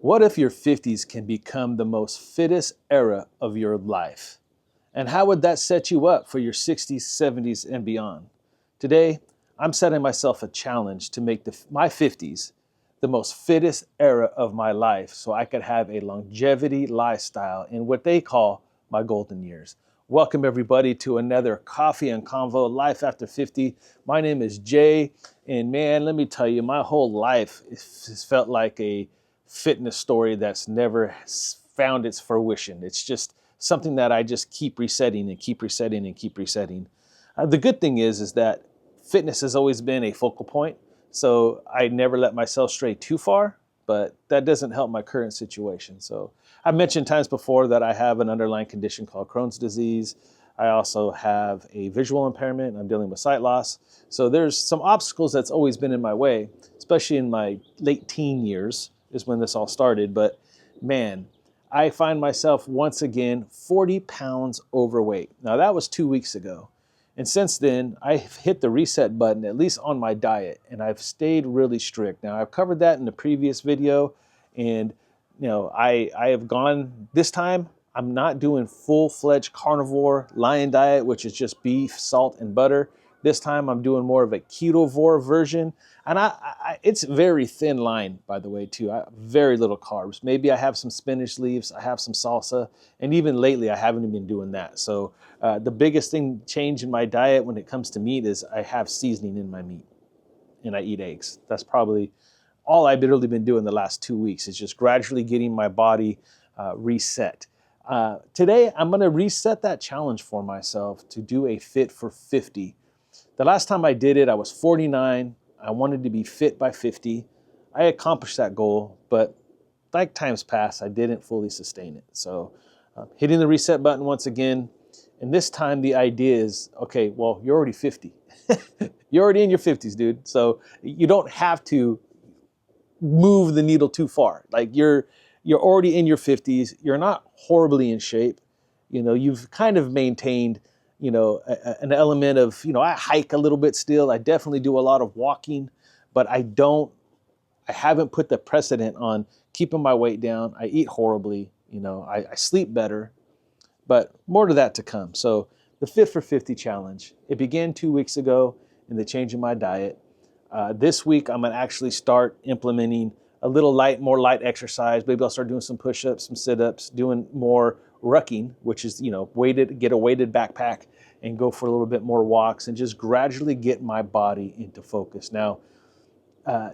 What if your 50s can become the most fittest era of your life? And how would that set you up for your 60s, 70s, and beyond? Today, I'm setting myself a challenge to make my 50s the most fittest era of my life so I could have a longevity lifestyle in what they call my golden years. Welcome, everybody, to another Coffee and Convo Life After 50. My name is Jay, and man, let me tell you, my whole life has felt like a fitness story that's never found its fruition. It's just something that I just keep resetting and keep resetting and keep resetting. The good thing is that fitness has always been a focal point, so I never let myself stray too far, but that doesn't help my current situation. So I've mentioned times before that I have an underlying condition called Crohn's disease. I also have a visual impairment. I'm dealing with sight loss. So there's some obstacles that's always been in my way, especially in my late teen years is when this all started. But man, I find myself once again 40 pounds overweight. Now that was 2 weeks ago. And since then, I've hit the reset button, at least on my diet, and I've stayed really strict. Now I've covered that in the previous video, and I have gone, this time I'm not doing full-fledged carnivore lion diet, which is just beef, salt, and butter. This time I'm doing more of a ketovore version. And it's very thin line, by the way, too. Very little carbs. Maybe I have some spinach leaves, I have some salsa, and even lately I haven't even been doing that. So the biggest thing change in my diet when it comes to meat is I have seasoning in my meat, and I eat eggs. That's probably all I've really been doing the last 2 weeks, is just gradually getting my body reset. Today, I'm going to reset that challenge for myself to do a Fit for 50. The last time I did it, I was 49. I wanted to be fit by 50. I accomplished that goal, but like times past, I didn't fully sustain it. So hitting the reset button once again. And this time the idea is, okay, well, you're already 50. You're already in your 50s, dude. So you don't have to move the needle too far. Like you're already in your 50s. You're not horribly in shape. You've kind of maintained an element of, I hike a little bit still. I definitely do a lot of walking, but I haven't put the precedent on keeping my weight down. I eat horribly, I sleep better, but more to that to come. So the Fit for 50 challenge, it began 2 weeks ago in the change in my diet. This week, I'm gonna actually start implementing a little more light exercise. Maybe I'll start doing some push-ups, some sit-ups, doing more rucking, which is, get a weighted backpack and go for a little bit more walks and just gradually get my body into focus. Now, I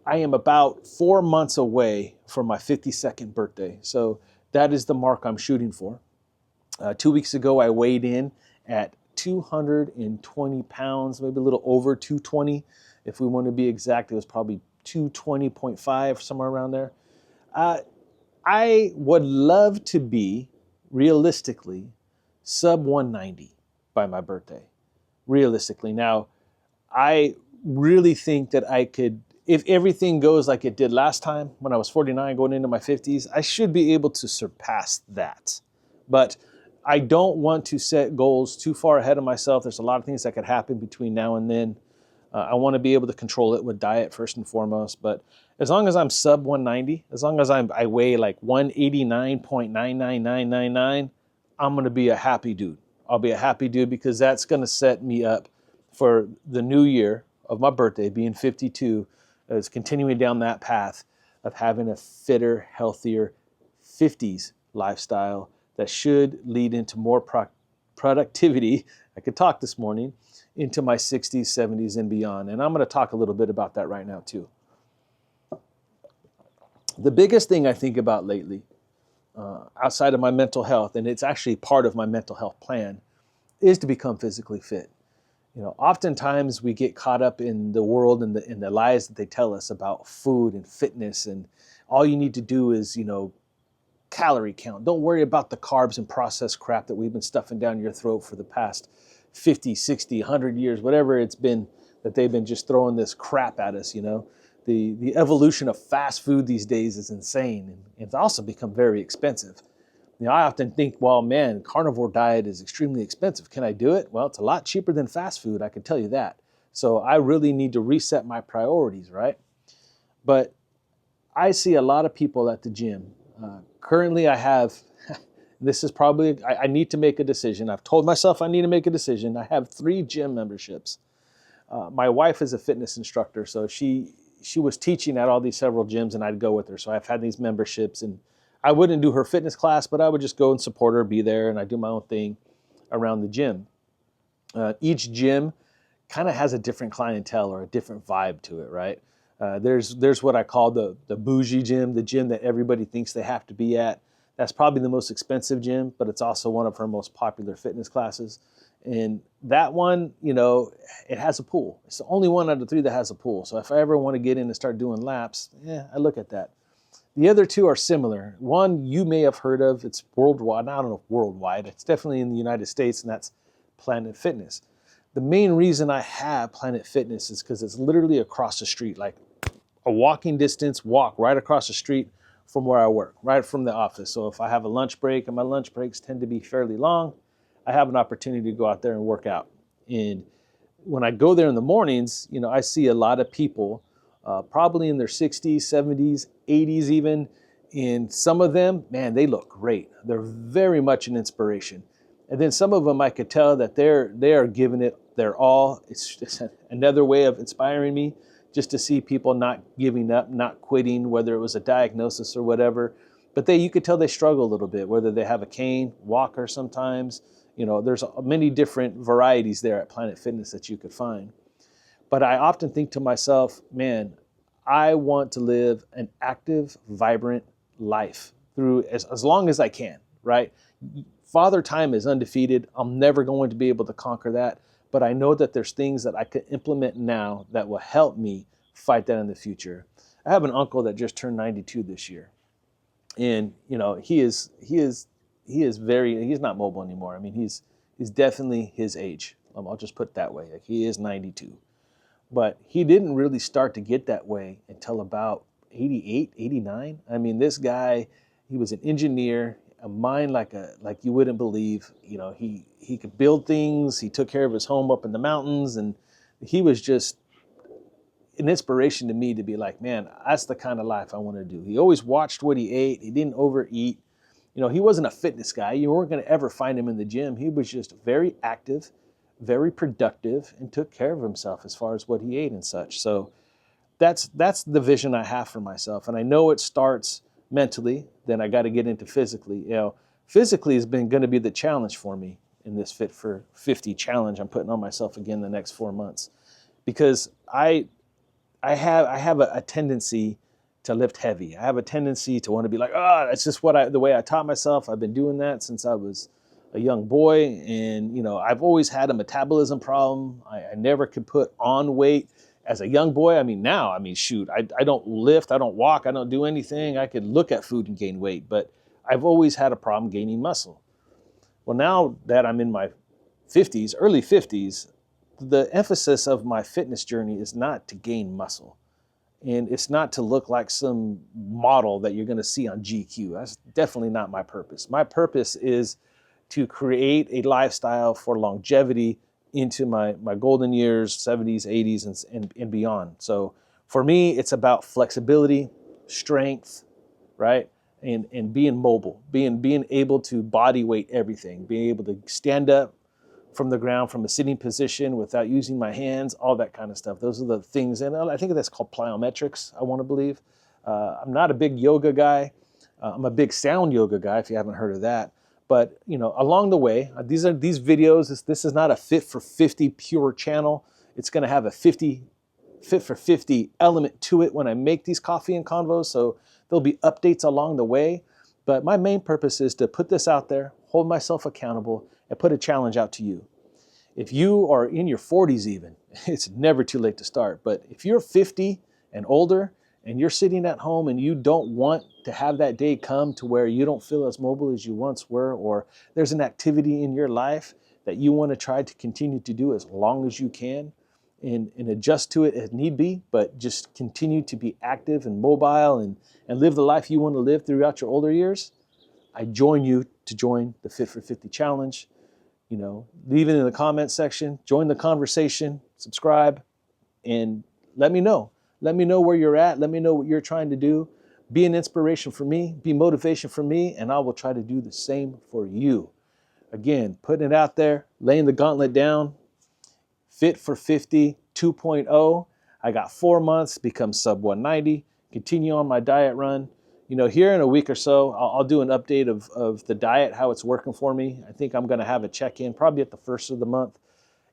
am about 4 months away from my 52nd birthday. So that is the mark I'm shooting for. 2 weeks ago, I weighed in at 220 pounds, maybe a little over 220. If we want to be exact, it was probably 220.5, somewhere around there. I would love to be, realistically, sub 190 by my birthday. Realistically. Now, I really think that I could, if everything goes like it did last time when I was 49 going into my 50s, I should be able to surpass that. But I don't want to set goals too far ahead of myself. There's a lot of things that could happen between now and then. I want to be able to control it with diet first and foremost. But as long as I'm sub 190, as long as I weigh like 189.99999, I'm going to be a happy dude. I'll be a happy dude because that's going to set me up for the new year of my birthday, being 52, is continuing down that path of having a fitter, healthier 50s lifestyle that should lead into more productivity. I could talk this morning into my 60s, 70s, and beyond. And I'm going to talk a little bit about that right now, too. The biggest thing I think about lately, outside of my mental health, and it's actually part of my mental health plan, is to become physically fit. Oftentimes we get caught up in the world and the lies that they tell us about food and fitness, and all you need to do is, calorie count. Don't worry about the carbs and processed crap that we've been stuffing down your throat for the past 50, 60, 100 years, whatever it's been that they've been just throwing this crap at us, The evolution of fast food these days is insane, and it's also become very expensive. I often think, well, man, carnivore diet is extremely expensive. Can I do it? Well, it's a lot cheaper than fast food, I can tell you that. So I really need to reset my priorities, right? But I see a lot of people at the gym. Currently, I have, this is probably, I need to make a decision. I've told myself I need to make a decision. I have 3 gym memberships. My wife is a fitness instructor, so she was teaching at all these several gyms, and I'd go with her. So I've had these memberships, and I wouldn't do her fitness class, but I would just go and support her, be there, and I do my own thing around the gym. Each gym kind of has a different clientele or a different vibe to it, right? There's what I call the bougie gym, the gym that everybody thinks they have to be at. That's probably the most expensive gym, but it's also one of her most popular fitness classes. And that one, it has a pool. It's the only one out of 3 that has a pool. So if I ever want to get in and start doing laps, I look at that. The other 2 are similar. One you may have heard of. It's worldwide. I don't know if worldwide. It's definitely in the United States, and that's Planet Fitness. The main reason I have Planet Fitness is because it's literally across the street, like a walking distance, walk right across the street from where I work, right from the office. So if I have a lunch break, and my lunch breaks tend to be fairly long, I have an opportunity to go out there and work out. And when I go there in the mornings, I see a lot of people, probably in their 60s, 70s, 80s even. And some of them, man, they look great. They're very much an inspiration. And then some of them, I could tell that they are giving it their all. It's just another way of inspiring me, just to see people not giving up, not quitting, whether it was a diagnosis or whatever. But you could tell they struggle a little bit, whether they have a cane, walker sometimes. There's many different varieties there at Planet Fitness that you could find. But I often think to myself, man, I want to live an active, vibrant life through as long as I can, right? Father Time is undefeated. I'm never going to be able to conquer that. But I know that there's things that I could implement now that will help me fight that in the future. I have an uncle that just turned 92 this year. And, he's not mobile anymore. I mean, he's definitely his age. I'll just put it that way. Like, he is 92. But he didn't really start to get that way until about 88, 89. I mean, this guy, he was an engineer, a mind like you wouldn't believe. He could build things. He took care of his home up in the mountains, and he was just an inspiration to me to be like, man, that's the kind of life I want to do. He always watched what he ate. He didn't overeat. He wasn't a fitness guy. You weren't going to ever find him in the gym. He was just very active, very productive, and took care of himself as far as what he ate and such. So that's the vision I have for myself. And I know it starts mentally, then I got to get into physically. Physically has been going to be the challenge for me in this Fit for 50 challenge I'm putting on myself again the next 4 months, because I have a tendency to lift heavy. I have a tendency to want to be like, that's just the way I taught myself. I've been doing that since I was a young boy, and I've always had a metabolism problem. I never could put on weight as a young boy. Now, shoot, I don't lift, I don't walk, I don't do anything. I could look at food and gain weight, but I've always had a problem gaining muscle. Well, now that I'm in my 50s, early 50s, the emphasis of my fitness journey is not to gain muscle. And it's not to look like some model that you're going to see on GQ. That's definitely not my purpose. My purpose is to create a lifestyle for longevity into my golden years, 70s, 80s, and beyond. So for me, it's about flexibility, strength, right? And being mobile, being able to body weight everything, being able to stand up from the ground from a sitting position without using my hands, all that kind of stuff. Those are the things. And I think that's called plyometrics, I want to believe. I'm not a big yoga guy. I'm a big sound yoga guy, if you haven't heard of that. But, along the way, these videos, this is not a Fit for 50 pure channel. It's going to have a Fit for 50 element to it when I make these coffee and convos. So there'll be updates along the way. But my main purpose is to put this out there, hold myself accountable, and put a challenge out to you. If you are in your 40s even, it's never too late to start. But if you're 50 and older and you're sitting at home and you don't want to have that day come to where you don't feel as mobile as you once were, or there's an activity in your life that you want to try to continue to do as long as you can and adjust to it as need be, but just continue to be active and mobile and live the life you want to live throughout your older years, I join you to join the Fit for 50 challenge. Leave it in the comments section, join the conversation, subscribe, and let me know. Let me know where you're at. Let me know what you're trying to do. Be an inspiration for me, be motivation for me, and I will try to do the same for you. Again, putting it out there, laying the gauntlet down, Fit for 50 2.0. I got 4 months, become sub 190, continue on my diet run. You know, here in a week or so, I'll do an update of the diet, how it's working for me. I think I'm going to have a check-in probably at the first of the month.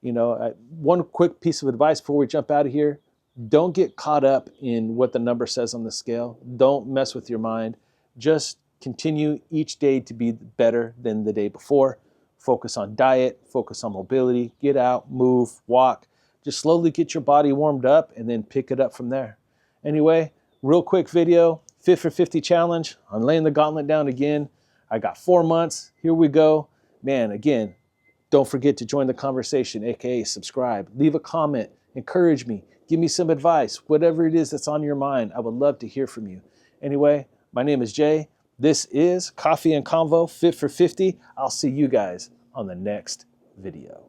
You know, one quick piece of advice before we jump out of here. Don't get caught up in what the number says on the scale. Don't mess with your mind. Just continue each day to be better than the day before. Focus on diet, focus on mobility, get out, move, walk. Just slowly get your body warmed up and then pick it up from there. Anyway, real quick video, Fit for 50 challenge. I'm laying the gauntlet down again. I got 4 months. Here we go. Man, again, don't forget to join the conversation, aka subscribe. Leave a comment, encourage me, give me some advice, whatever it is that's on your mind. I would love to hear from you. Anyway, my name is Jay. This is Coffee and Convo Fit for 50. I'll see you guys on the next video.